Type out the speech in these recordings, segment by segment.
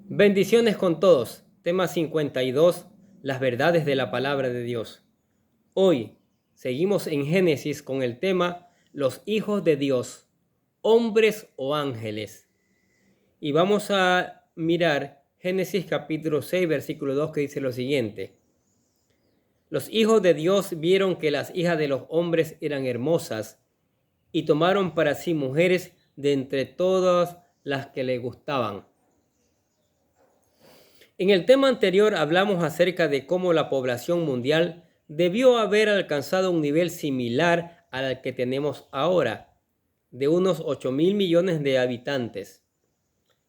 Bendiciones con todos. Tema 52. Las verdades de la palabra de Dios. Hoy seguimos en Génesis con el tema los hijos de Dios, hombres o ángeles. Y vamos a mirar Génesis capítulo 6, versículo 2, que dice lo siguiente. Los hijos de Dios vieron que las hijas de los hombres eran hermosas y tomaron para sí mujeres de entre todas las que les gustaban. En el tema anterior hablamos acerca de cómo la población mundial debió haber alcanzado un nivel similar al que tenemos ahora, de unos 8.000 millones de habitantes.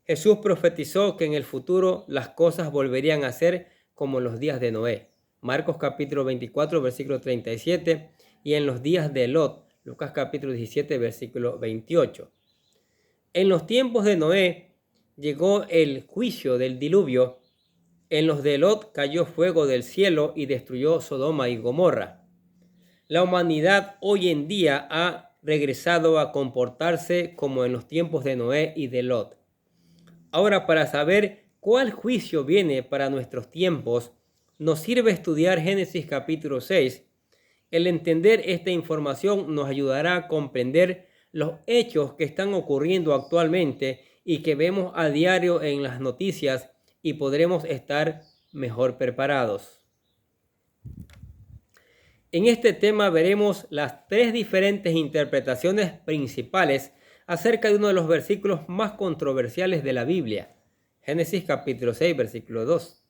Jesús profetizó que en el futuro las cosas volverían a ser como en los días de Noé. Marcos capítulo 24, versículo 37, y en los días de Lot, Lucas capítulo 17, versículo 28. En los tiempos de Noé llegó el juicio del diluvio. En los de Lot cayó fuego del cielo y destruyó Sodoma y Gomorra. La humanidad hoy en día ha regresado a comportarse como en los tiempos de Noé y de Lot. Ahora, para saber cuál juicio viene para nuestros tiempos, nos sirve estudiar Génesis capítulo 6. El entender esta información nos ayudará a comprender los hechos que están ocurriendo actualmente y que vemos a diario en las noticias, y podremos estar mejor preparados. En este tema veremos las tres diferentes interpretaciones principales acerca de uno de los versículos más controversiales de la Biblia, Génesis capítulo 6, versículo 2.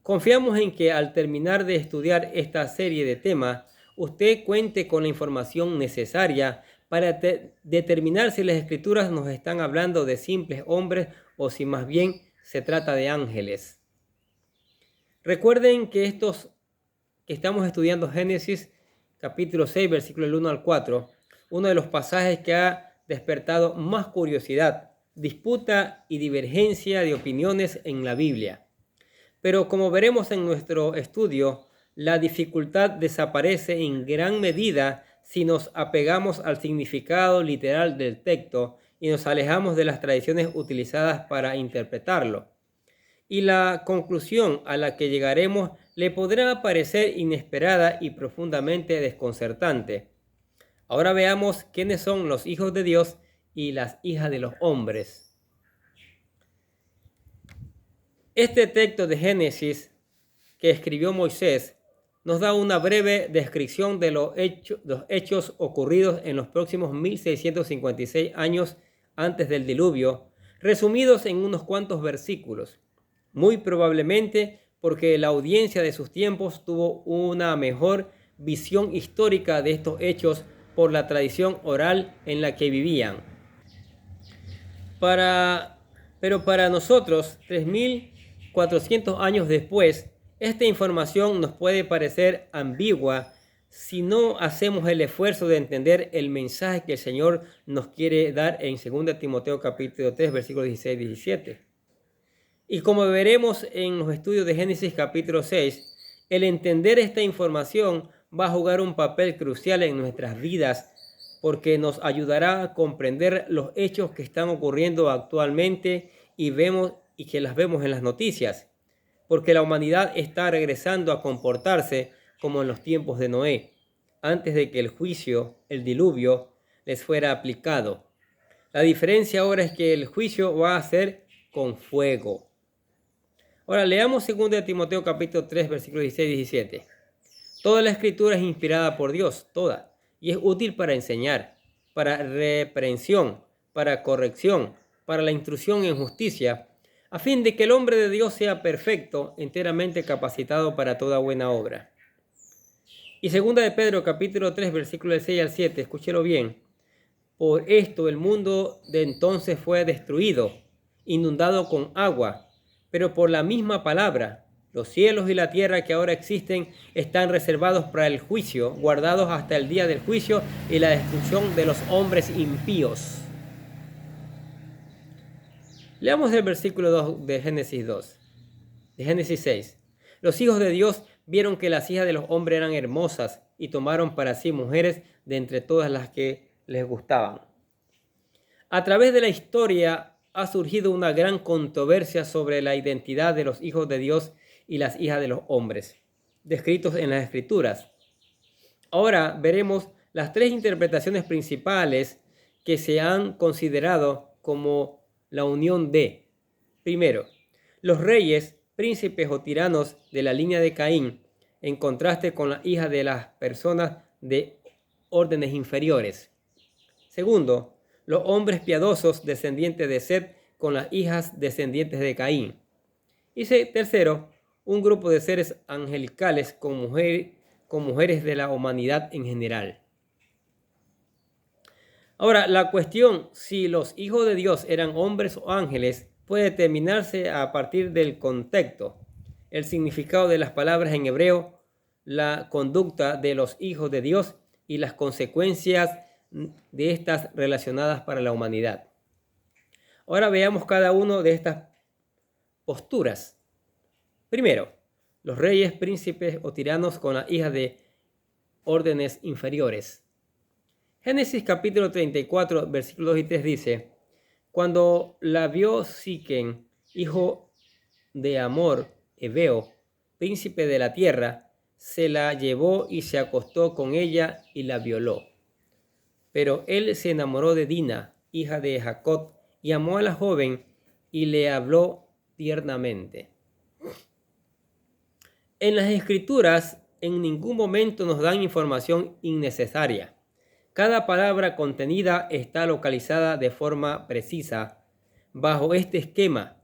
Confiamos en que al terminar de estudiar esta serie de temas, usted cuente con la información necesaria para determinar si las escrituras nos están hablando de simples hombres o si más bien se trata de ángeles. Recuerden que estamos estudiando Génesis capítulo 6, versículo 1 al 4, uno de los pasajes que ha despertado más curiosidad, disputa y divergencia de opiniones en la Biblia. Pero como veremos en nuestro estudio, la dificultad desaparece en gran medida si nos apegamos al significado literal del texto y nos alejamos de las tradiciones utilizadas para interpretarlo. Y la conclusión a la que llegaremos le podrá parecer inesperada y profundamente desconcertante. Ahora veamos quiénes son los hijos de Dios y las hijas de los hombres. Este texto de Génesis que escribió Moisés nos da una breve descripción de los hechos ocurridos en los próximos 1656 años antes del diluvio, resumidos en unos cuantos versículos. Muy probablemente porque la audiencia de sus tiempos tuvo una mejor visión histórica de estos hechos por la tradición oral en la que vivían. Pero para nosotros, 3.400 años después, esta información nos puede parecer ambigua si no hacemos el esfuerzo de entender el mensaje que el Señor nos quiere dar en 2 Timoteo capítulo 3, versículos 16 y 17. Y como veremos en los estudios de Génesis capítulo 6, el entender esta información va a jugar un papel crucial en nuestras vidas, porque nos ayudará a comprender los hechos que están ocurriendo actualmente y que las vemos en las noticias, porque la humanidad está regresando a comportarse como en los tiempos de Noé, antes de que el juicio, el diluvio, les fuera aplicado. La diferencia ahora es que el juicio va a ser con fuego. Ahora leamos 2 Timoteo capítulo 3, versículos 16 y 17. Toda la escritura es inspirada por Dios, toda, y es útil para enseñar, para reprensión, para corrección, para la instrucción en justicia, a fin de que el hombre de Dios sea perfecto, enteramente capacitado para toda buena obra. Y 2 de Pedro capítulo 3, versículos 6 al 7, escúchelo bien. Por esto el mundo de entonces fue destruido, inundado con agua, pero por la misma palabra, los cielos y la tierra que ahora existen están reservados para el juicio, guardados hasta el día del juicio y la destrucción de los hombres impíos. Leamos el versículo 2 de Génesis 6. Los hijos de Dios vieron que las hijas de los hombres eran hermosas y tomaron para sí mujeres de entre todas las que les gustaban. A través de la historia ha surgido una gran controversia sobre la identidad de los hijos de Dios y las hijas de los hombres, descritos en las Escrituras. Ahora veremos las tres interpretaciones principales que se han considerado como la unión de, primero, los reyes, príncipes o tiranos de la línea de Caín, en contraste con las hijas de las personas de órdenes inferiores. Segundo, los hombres piadosos descendientes de Set con las hijas descendientes de Caín. Y tercero, un grupo de seres angelicales con mujeres de la humanidad en general. Ahora, la cuestión si los hijos de Dios eran hombres o ángeles puede determinarse a partir del contexto, el significado de las palabras en hebreo, la conducta de los hijos de Dios y las consecuencias de estas relacionadas para la humanidad. Ahora veamos cada una de estas posturas. Primero, los reyes, príncipes o tiranos con las hijas de órdenes inferiores. Génesis capítulo 34, versículos 2 y 3 dice: cuando la vio Siquem, hijo de Amor, Heveo, príncipe de la tierra, se la llevó y se acostó con ella y la violó. Pero él se enamoró de Dina, hija de Jacob, y amó a la joven y le habló tiernamente. En las Escrituras, en ningún momento nos dan información innecesaria. Cada palabra contenida está localizada de forma precisa. Bajo este esquema,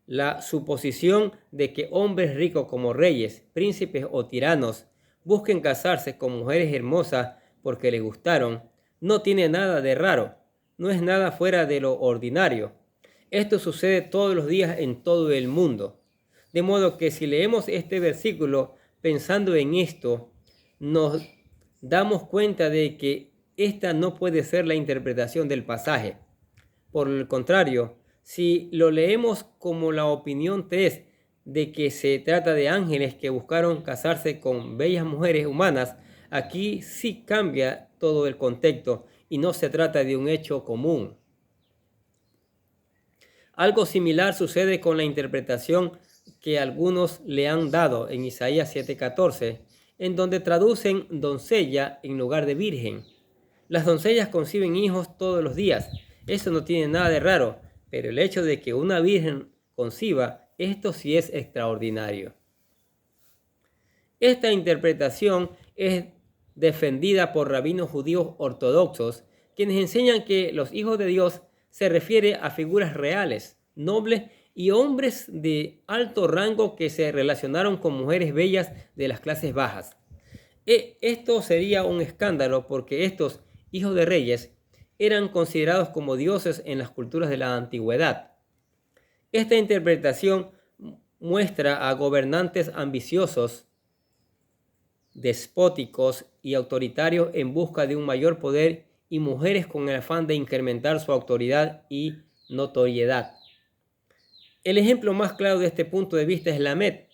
la suposición de que hombres ricos como reyes, príncipes o tiranos busquen casarse con mujeres hermosas porque les gustaron, no tiene nada de raro, no es nada fuera de lo ordinario. Esto sucede todos los días en todo el mundo. De modo que si leemos este versículo pensando en esto, nos damos cuenta de que esta no puede ser la interpretación del pasaje. Por el contrario, si lo leemos como la opinión 3 de que se trata de ángeles que buscaron casarse con bellas mujeres humanas, aquí sí cambia todo el contexto y no se trata de un hecho común. Algo similar sucede con la interpretación que algunos le han dado en Isaías 7:14, en donde traducen doncella en lugar de virgen. Las doncellas conciben hijos todos los días. Eso no tiene nada de raro, pero el hecho de que una virgen conciba, esto sí es extraordinario. Esta interpretación es defendida por rabinos judíos ortodoxos, quienes enseñan que los hijos de Dios se refiere a figuras reales, nobles y hombres de alto rango que se relacionaron con mujeres bellas de las clases bajas. Esto sería un escándalo porque estos hijos de reyes eran considerados como dioses en las culturas de la antigüedad. Esta interpretación muestra a gobernantes ambiciosos, despóticos y autoritarios en busca de un mayor poder y mujeres con el afán de incrementar su autoridad y notoriedad. El ejemplo más claro de este punto de vista es Lamed,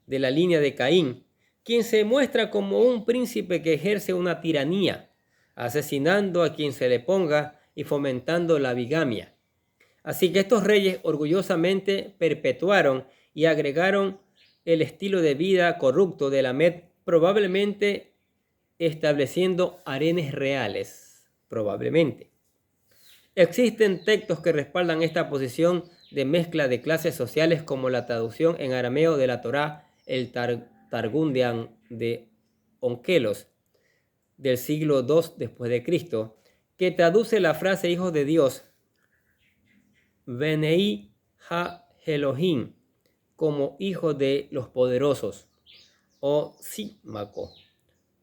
de la línea de Caín, quien se muestra como un príncipe que ejerce una tiranía, asesinando a quien se le ponga y fomentando la bigamia. Así que estos reyes orgullosamente perpetuaron y agregaron el estilo de vida corrupto de Lamed, probablemente estableciendo harenes reales, probablemente. Existen textos que respaldan esta posición de mezcla de clases sociales, como la traducción en arameo de la Torá, el Targum de Onkelos, del siglo II después de Cristo, que traduce la frase hijos de Dios, Benei ha Elohim, como hijos de los poderosos, o Símaco.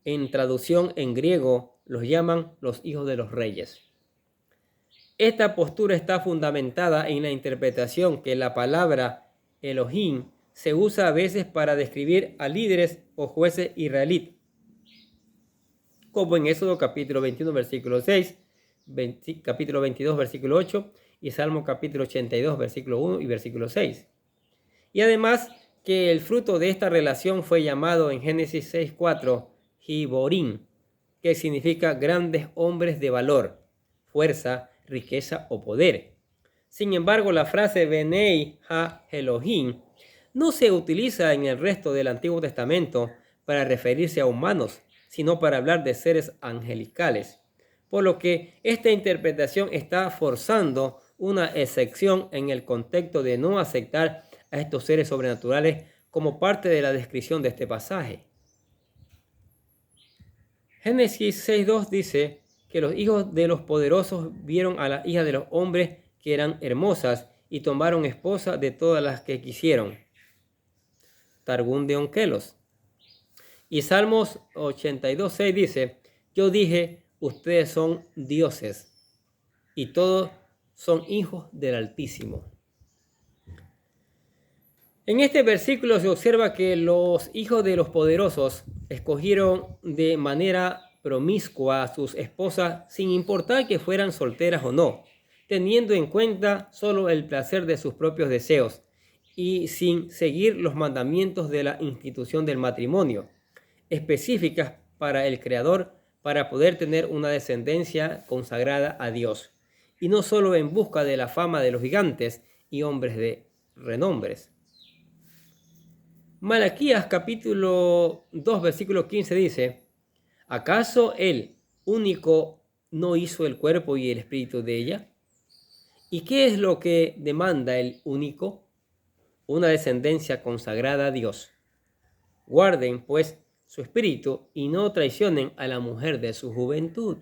En traducción en griego los llaman los hijos de los reyes. Esta postura está fundamentada en la interpretación que la palabra Elohim se usa a veces para describir a líderes o jueces israelitas, como en Éxodo capítulo 21 versículo 6, capítulo 22 versículo 8 y Salmo capítulo 82 versículo 1 y versículo 6. Y además que el fruto de esta relación fue llamado en Génesis 6:4 Giborim, que significa grandes hombres de valor, fuerza, riqueza o poder. Sin embargo, la frase Benei ha Elohim no se utiliza en el resto del Antiguo Testamento para referirse a humanos, sino para hablar de seres angelicales. Por lo que esta interpretación está forzando una excepción en el contexto de no aceptar a estos seres sobrenaturales como parte de la descripción de este pasaje. Génesis 6.2 dice que los hijos de los poderosos vieron a las hijas de los hombres que eran hermosas y tomaron esposa de todas las que quisieron. Targum de Onkelos. Y Salmos 82.6 dice, yo dije, ustedes son dioses y todos son hijos del Altísimo. En este versículo se observa que los hijos de los poderosos escogieron de manera promiscua a sus esposas sin importar que fueran solteras o no, teniendo en cuenta solo el placer de sus propios deseos y sin seguir los mandamientos de la institución del matrimonio, específicas para el Creador para poder tener una descendencia consagrada a Dios, y no solo en busca de la fama de los gigantes y hombres de renombres. Malaquías capítulo 2 versículo 15 dice, ¿acaso el único no hizo el cuerpo y el espíritu de ella? ¿Y qué es lo que demanda el único? Una descendencia consagrada a Dios. Guarden, pues, su espíritu y no traicionen a la mujer de su juventud.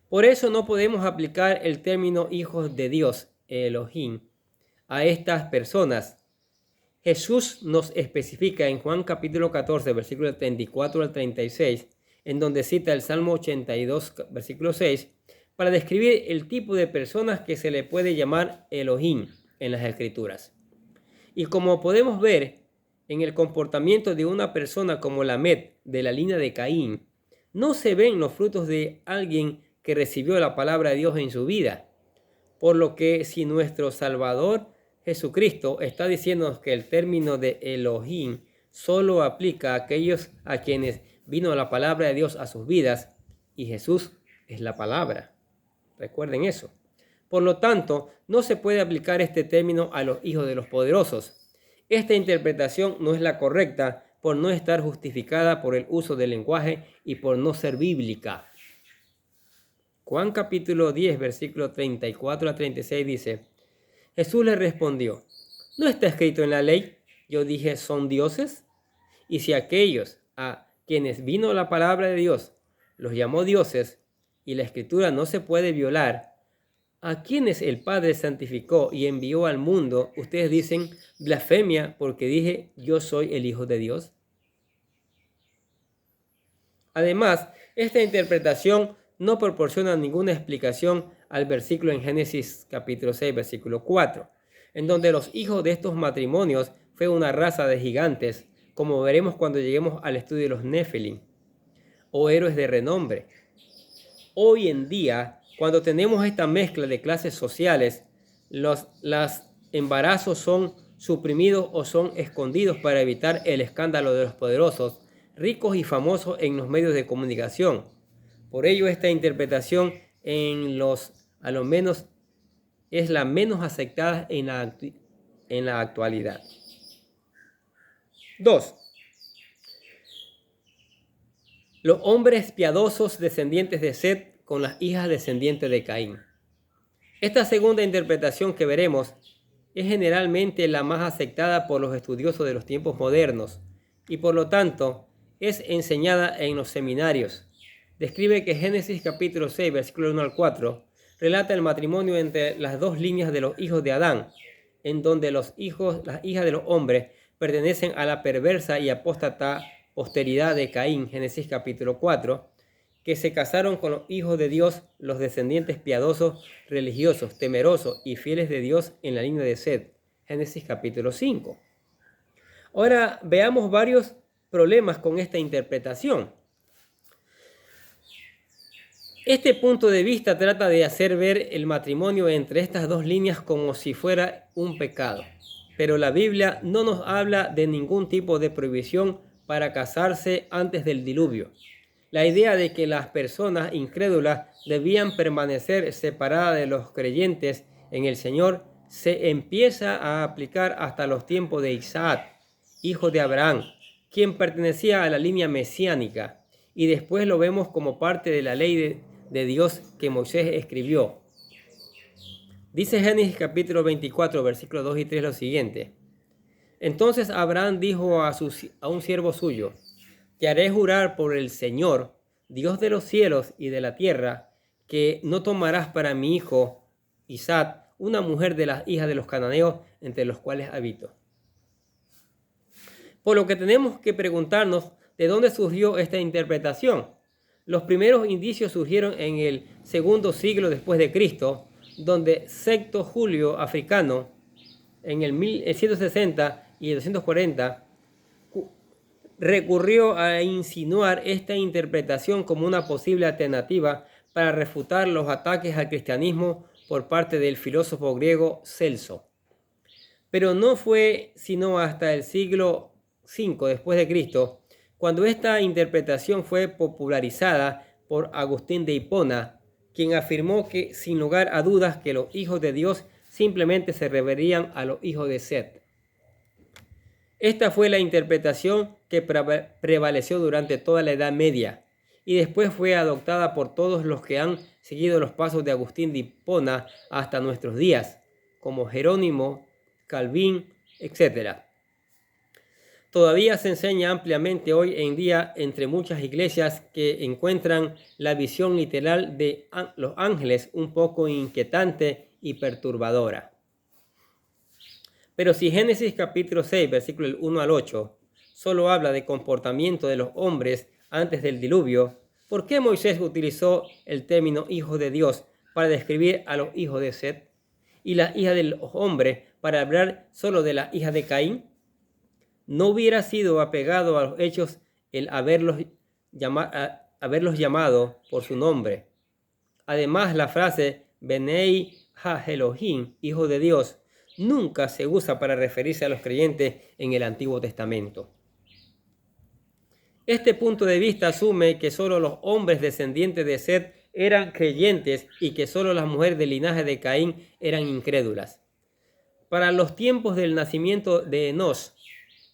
Por eso no podemos aplicar el término hijos de Dios, Elohim, a estas personas. Jesús nos especifica en Juan capítulo 14, versículo 34 al 36, en donde cita el Salmo 82, versículo 6, para describir el tipo de personas que se le puede llamar Elohim en las Escrituras. Y como podemos ver en el comportamiento de una persona como Lamed, de la línea de Caín, no se ven los frutos de alguien que recibió la palabra de Dios en su vida. Por lo que si nuestro Salvador Jesucristo está diciéndonos que el término de Elohim solo aplica a aquellos a quienes vino la palabra de Dios a sus vidas, y Jesús es la palabra. Recuerden eso. Por lo tanto, no se puede aplicar este término a los hijos de los poderosos. Esta interpretación no es la correcta por no estar justificada por el uso del lenguaje y por no ser bíblica. Juan capítulo 10, versículo 34 a 36 dice, Jesús le respondió, ¿no está escrito en la ley? Yo dije, ¿son dioses? Y si aquellos a quienes vino la palabra de Dios los llamó dioses, y la escritura no se puede violar, a quienes el Padre santificó y envió al mundo, ustedes dicen blasfemia porque dije, yo soy el Hijo de Dios. Además, esta interpretación no proporciona ninguna explicación al versículo en Génesis capítulo 6, versículo 4, en donde los hijos de estos matrimonios fue una raza de gigantes, como veremos cuando lleguemos al estudio de los Nefilim, o héroes de renombre. Hoy en día, cuando tenemos esta mezcla de clases sociales, los embarazos son suprimidos o son escondidos para evitar el escándalo de los poderosos, ricos y famosos en los medios de comunicación. Por ello, esta interpretación a lo menos es la menos aceptada en la actualidad. 2. Los hombres piadosos descendientes de Set con las hijas descendientes de Caín. Esta segunda interpretación que veremos es generalmente la más aceptada por los estudiosos de los tiempos modernos y por lo tanto es enseñada en los seminarios. Describe que Génesis capítulo 6, versículo 1 al 4, relata el matrimonio entre las dos líneas de los hijos de Adán, en donde las hijas de los hombres pertenecen a la perversa y apóstata posteridad de Caín, Génesis capítulo 4, que se casaron con los hijos de Dios, los descendientes piadosos, religiosos, temerosos y fieles de Dios en la línea de Set, Génesis capítulo 5. Ahora veamos varios problemas con esta interpretación. Este punto de vista trata de hacer ver el matrimonio entre estas dos líneas como si fuera un pecado, pero la Biblia no nos habla de ningún tipo de prohibición para casarse antes del diluvio. La idea de que las personas incrédulas debían permanecer separadas de los creyentes en el Señor se empieza a aplicar hasta los tiempos de Isaac, hijo de Abraham, quien pertenecía a la línea mesiánica, y después lo vemos como parte de la ley de Dios que Moisés escribió. Dice Génesis capítulo 24, versículos 2 y 3 lo siguiente. Entonces Abraham dijo a un siervo suyo: te haré jurar por el Señor, Dios de los cielos y de la tierra, que no tomarás para mi hijo Isaac una mujer de las hijas de los cananeos entre los cuales habito. Por lo que tenemos que preguntarnos de dónde surgió esta interpretación. Los primeros indicios surgieron en el segundo siglo después de Cristo, donde Sexto Julio Africano, en el 1160 y el 240, recurrió a insinuar esta interpretación como una posible alternativa para refutar los ataques al cristianismo por parte del filósofo griego Celso. Pero no fue sino hasta el siglo V después de Cristo cuando esta interpretación fue popularizada por Agustín de Hipona, quien afirmó que sin lugar a dudas que los hijos de Dios simplemente se referían a los hijos de Set. Esta fue la interpretación que prevaleció durante toda la Edad Media y después fue adoptada por todos los que han seguido los pasos de Agustín de Hipona hasta nuestros días, como Jerónimo, Calvin, etc. Todavía se enseña ampliamente hoy en día entre muchas iglesias que encuentran la visión literal de los ángeles un poco inquietante y perturbadora. Pero si Génesis capítulo 6, versículos 1 al 8, solo habla de comportamiento de los hombres antes del diluvio, ¿por qué Moisés utilizó el término hijos de Dios para describir a los hijos de Set y las hijas de los hombres para hablar solo de las hijas de Caín? No hubiera sido apegado a los hechos el haberlos llamado por su nombre. Además, la frase Benei ha-Elohim, hijo de Dios, nunca se usa para referirse a los creyentes en el Antiguo Testamento. Este punto de vista asume que solo los hombres descendientes de Set eran creyentes y que solo las mujeres del linaje de Caín eran incrédulas. Para los tiempos del nacimiento de Enos,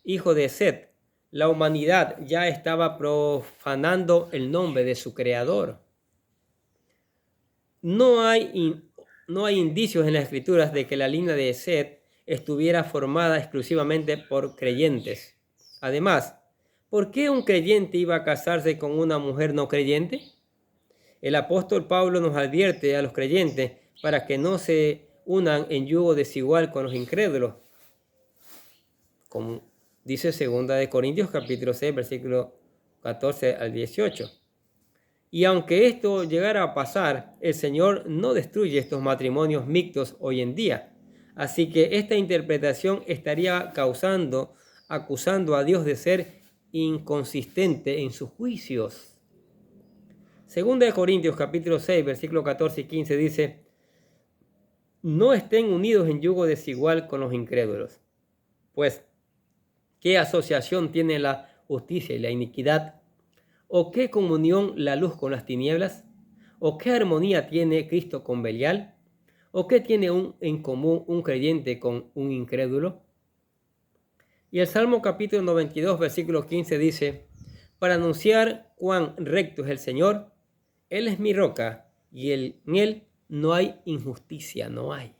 hijo de Set, la humanidad ya estaba profanando el nombre de su creador. No hay indicios en las escrituras de que la línea de Set estuviera formada exclusivamente por creyentes. Además, ¿por qué un creyente iba a casarse con una mujer no creyente? El apóstol Pablo nos advierte a los creyentes para que no se unan en yugo desigual con los incrédulos, como dice 2 Corintios capítulo 6, versículo 14 al 18. Y aunque esto llegara a pasar, el Señor no destruye estos matrimonios mixtos hoy en día. Así que esta interpretación estaría acusando a Dios de ser inconsistente en sus juicios. 2 Corintios capítulo 6, versículo 14 y 15 dice: no estén unidos en yugo desigual con los incrédulos, pues ¿qué asociación tiene la justicia y la iniquidad? ¿O qué comunión la luz con las tinieblas? ¿O qué armonía tiene Cristo con Belial? ¿O qué tiene en común un creyente con un incrédulo? Y el Salmo capítulo 92, versículo 15 dice: para anunciar cuán recto es el Señor, Él es mi roca, y en Él no hay injusticia, no hay.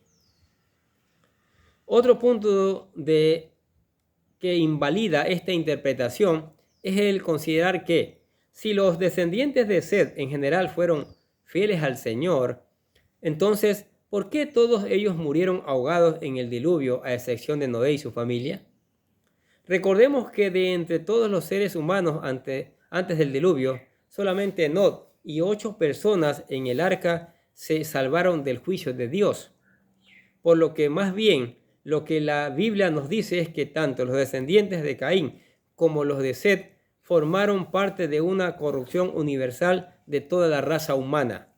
Otro punto que invalida esta interpretación es el considerar que si los descendientes de Set en general fueron fieles al Señor, entonces, ¿por qué todos ellos murieron ahogados en el diluvio a excepción de Noé y su familia? Recordemos que de entre todos los seres humanos antes del diluvio, solamente Lot y 8 personas en el arca se salvaron del juicio de Dios. Por lo que más bien lo que la Biblia nos dice es que tanto los descendientes de Caín como los de Set formaron parte de una corrupción universal de toda la raza humana,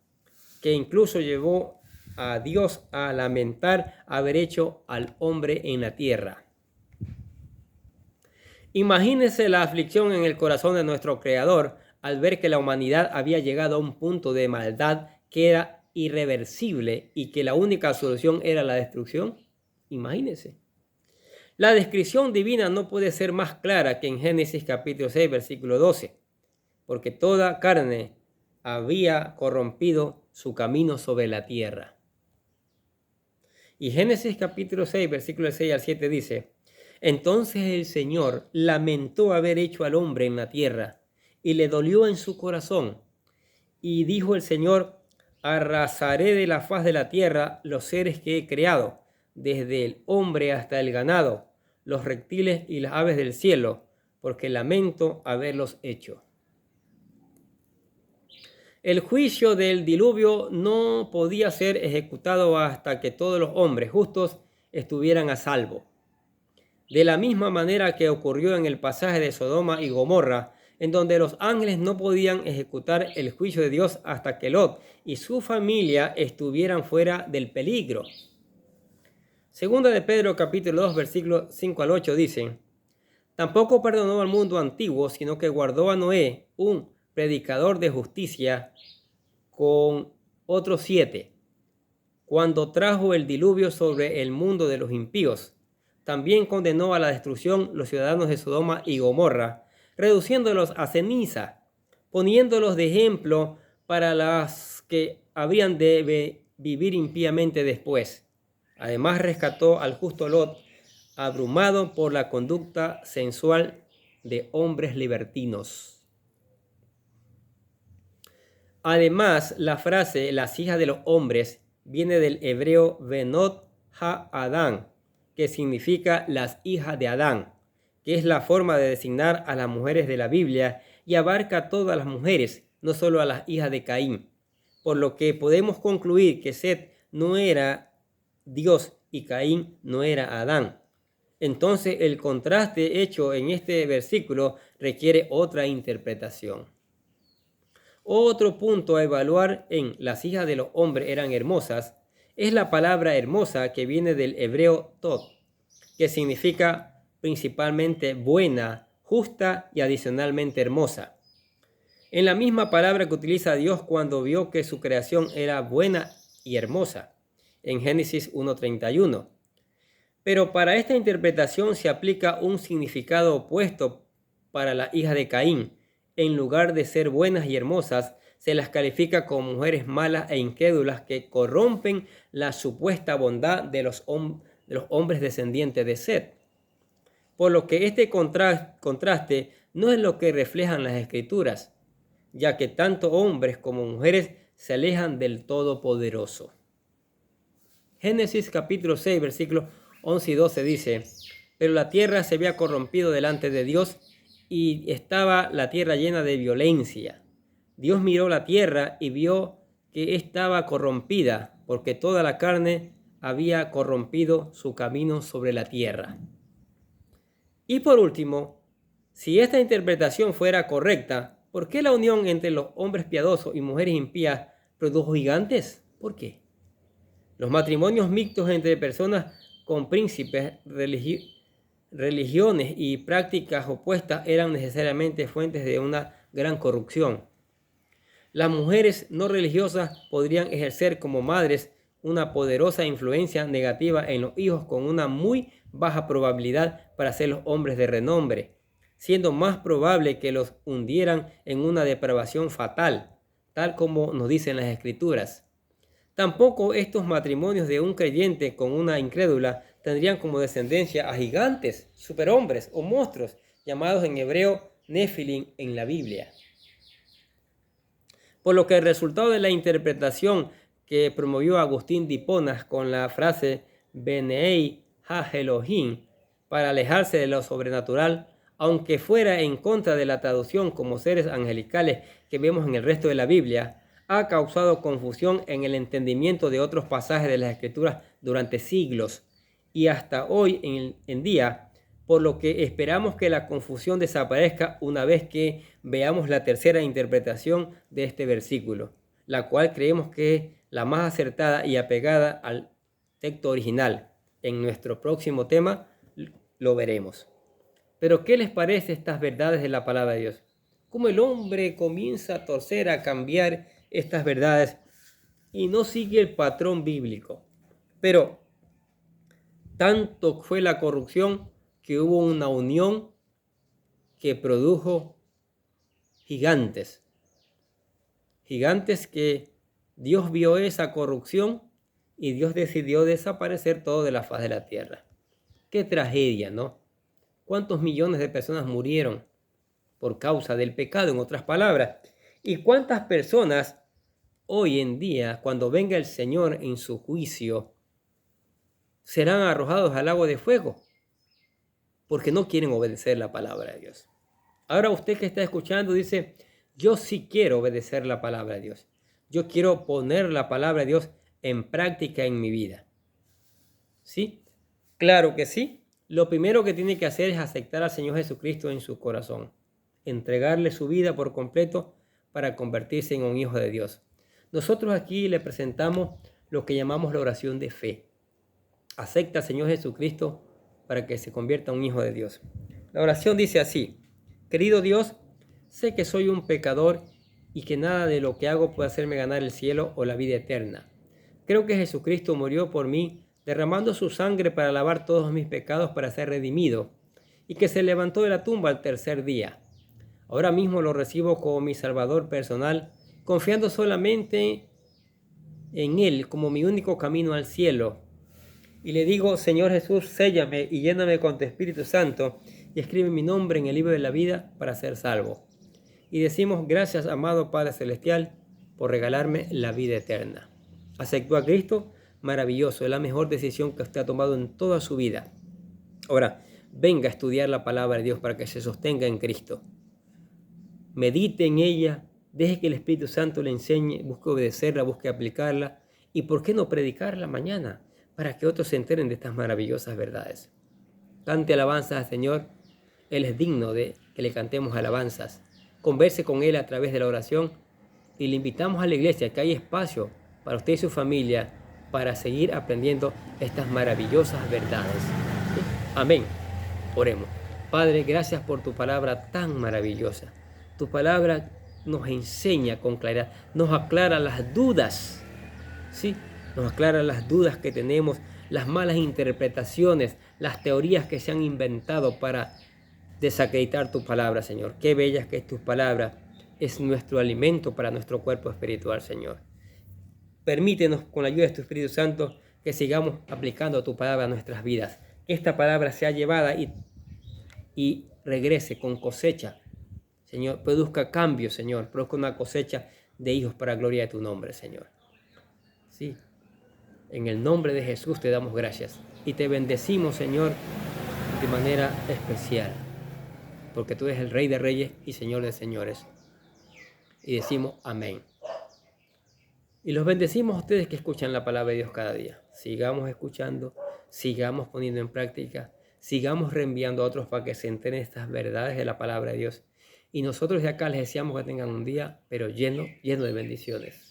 que incluso llevó a Dios a lamentar haber hecho al hombre en la tierra. Imagínese la aflicción en el corazón de nuestro Creador al ver que la humanidad había llegado a un punto de maldad que era irreversible y que la única solución era la destrucción? Imagínense. La descripción divina no puede ser más clara que en Génesis capítulo 6, versículo 12, porque toda carne había corrompido su camino sobre la tierra. Y Génesis capítulo 6, versículo 6 al 7 dice: entonces el Señor lamentó haber hecho al hombre en la tierra, y le dolió en su corazón. Y dijo el Señor: arrasaré de la faz de la tierra los seres que he creado, desde el hombre hasta el ganado, los reptiles y las aves del cielo, porque lamento haberlos hecho. El juicio del diluvio no podía ser ejecutado hasta que todos los hombres justos estuvieran a salvo. De la misma manera que ocurrió en el pasaje de Sodoma y Gomorra, en donde los ángeles no podían ejecutar el juicio de Dios hasta que Lot y su familia estuvieran fuera del peligro. Segunda de Pedro capítulo 2 versículos 5 al 8 dice: tampoco perdonó al mundo antiguo, sino que guardó a Noé, un predicador de justicia, con otros 7, cuando trajo el diluvio sobre el mundo de los impíos. También condenó a la destrucción los ciudadanos de Sodoma y Gomorra, reduciéndolos a ceniza, poniéndolos de ejemplo para las que habrían de vivir impíamente después. Además rescató al justo Lot, abrumado por la conducta sensual de hombres libertinos. Además, la frase las hijas de los hombres viene del hebreo Benot ha-Adán, que significa las hijas de Adán, que es la forma de designar a las mujeres de la Biblia y abarca a todas las mujeres, no solo a las hijas de Caín. Por lo que podemos concluir que Set no era Dios y Caín no era Adán. Entonces el contraste hecho en este versículo requiere otra interpretación. Otro punto a evaluar en las hijas de los hombres eran hermosas es la palabra hermosa, que viene del hebreo tot, que significa principalmente buena, justa y adicionalmente hermosa. En la misma palabra que utiliza Dios cuando vio que su creación era buena y hermosa, en Génesis 1:31. Pero para esta interpretación se aplica un significado opuesto para la hija de Caín. En lugar de ser buenas y hermosas, se las califica como mujeres malas e incrédulas que corrompen la supuesta bondad de los hombres descendientes de Set. Por lo que este contraste no es lo que reflejan las Escrituras, ya que tanto hombres como mujeres se alejan del Todopoderoso. Génesis capítulo 6, versículos 11 y 12 dice: pero la tierra se había corrompido delante de Dios y estaba la tierra llena de violencia. Dios miró la tierra y vio que estaba corrompida, porque toda la carne había corrompido su camino sobre la tierra. Y por último, si esta interpretación fuera correcta, ¿por qué la unión entre los hombres piadosos y mujeres impías produjo gigantes? ¿Por qué? Los matrimonios mixtos entre personas con príncipes, religiones y prácticas opuestas eran necesariamente fuentes de una gran corrupción. Las mujeres no religiosas podrían ejercer como madres una poderosa influencia negativa en los hijos, con una muy baja probabilidad para ser los hombres de renombre, siendo más probable que los hundieran en una depravación fatal, tal como nos dicen las Escrituras. Tampoco estos matrimonios de un creyente con una incrédula tendrían como descendencia a gigantes, superhombres o monstruos, llamados en hebreo Nefilim en la Biblia. Por lo que el resultado de la interpretación que promovió Agustín de Hipona con la frase Benei ha-Elohim para alejarse de lo sobrenatural, aunque fuera en contra de la traducción como seres angelicales que vemos en el resto de la Biblia, ha causado confusión en el entendimiento de otros pasajes de las Escrituras durante siglos y hasta hoy en día, por lo que esperamos que la confusión desaparezca una vez que veamos la tercera interpretación de este versículo, la cual creemos que es la más acertada y apegada al texto original. En nuestro próximo tema lo veremos. Pero ¿qué les parece estas verdades de la palabra de Dios? cómo el hombre comienza a torcer, a cambiar estas verdades y no sigue el patrón bíblico. Pero tanto fue la corrupción que hubo una unión que produjo gigantes. Gigantes que Dios vio esa corrupción y Dios decidió desaparecer todo de la faz de la tierra. Qué tragedia, ¿no? ¿Cuántos millones de personas murieron por causa del pecado, en otras palabras? ¿Y cuántas personas hoy en día, cuando venga el Señor en su juicio, serán arrojados al lago de fuego? Porque no quieren obedecer la palabra de Dios. Ahora usted que está escuchando dice, yo sí quiero obedecer la palabra de Dios. Yo quiero poner la palabra de Dios en práctica en mi vida. ¿Sí? Claro que sí. Lo primero que tiene que hacer es aceptar al Señor Jesucristo en su corazón. Entregarle su vida por completo para convertirse en un hijo de Dios. Nosotros aquí le presentamos lo que llamamos la oración de fe. Acepta al Señor Jesucristo para que se convierta en un hijo de Dios. La oración dice así: querido Dios, sé que soy un pecador y que nada de lo que hago puede hacerme ganar el cielo o la vida eterna. Creo que Jesucristo murió por mí, derramando su sangre para lavar todos mis pecados para ser redimido, y que se levantó de la tumba al tercer día. Ahora mismo lo recibo como mi Salvador personal, confiando solamente en Él como mi único camino al cielo. Y le digo, Señor Jesús, séllame y lléname con tu Espíritu Santo y escribe mi nombre en el libro de la vida para ser salvo. Y decimos, gracias, amado Padre Celestial, por regalarme la vida eterna. Aceptó a Cristo, maravilloso, es la mejor decisión que usted ha tomado en toda su vida. Ahora, venga a estudiar la palabra de Dios para que se sostenga en Cristo. Medite en ella, deje que el Espíritu Santo le enseñe, busque obedecerla, busque aplicarla. ¿Y por qué no predicarla mañana? Para que otros se enteren de estas maravillosas verdades. Cante alabanzas al Señor. Él es digno de que le cantemos alabanzas. Converse con Él a través de la oración y le invitamos a la iglesia, que hay espacio para usted y su familia para seguir aprendiendo estas maravillosas verdades. ¿Sí? Amén. Oremos. Padre, gracias por tu palabra tan maravillosa. Tu palabra nos enseña con claridad, nos aclara las dudas, ¿sí? Nos aclara las dudas que tenemos, las malas interpretaciones, las teorías que se han inventado para desacreditar tu palabra, Señor. Qué bellas que es tu palabra. Es nuestro alimento para nuestro cuerpo espiritual, Señor. Permítenos, con la ayuda de tu Espíritu Santo, que sigamos aplicando tu palabra a nuestras vidas. Que esta palabra sea llevada y regrese con cosecha, Señor. Produzca cambio, Señor. Produzca una cosecha de hijos para gloria de tu nombre, Señor. Sí. En el nombre de Jesús te damos gracias y te bendecimos, Señor, de manera especial, porque tú eres el Rey de Reyes y Señor de Señores. Y decimos amén. Y los bendecimos a ustedes que escuchan la palabra de Dios cada día. Sigamos escuchando, sigamos poniendo en práctica, sigamos reenviando a otros para que se enteren estas verdades de la palabra de Dios. Y nosotros de acá les deseamos que tengan un día, pero lleno de bendiciones.